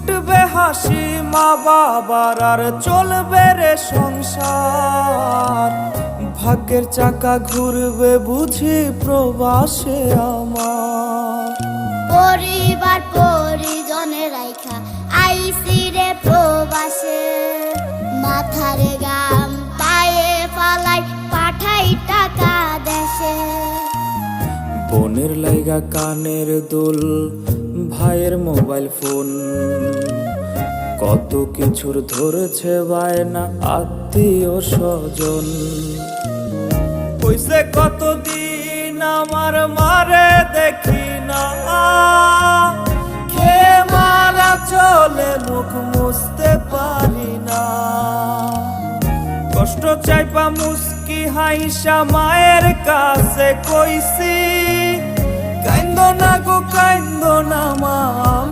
ফুটবে হাসি মা বাবার আর চলবে রে সংসার। ভাগ্যের চাকা ঘুরবে বুঝি প্রবাসে আমার। পরিবার পরিজনে রাইখা আইসি রে প্রবাসে, মাথারে গাম পায়ে ফালাই পাঠাই টাকা দেশে। বোনের লাইগা কানের দুল, ভাইয়ের মোবাইল ফোন, কত কিছুর ধরেছে বায়না আত্মীয় স্বজন। কইছে কতদিন আমার মারে দেখি না, খেয়ে মারা চলে মুখ মুছতে পারি না। কষ্ট চাইপা মুস্কি হাইসা মায়ের কাছে কইছি, কাইন্দ না গো কাইন্দ না মা।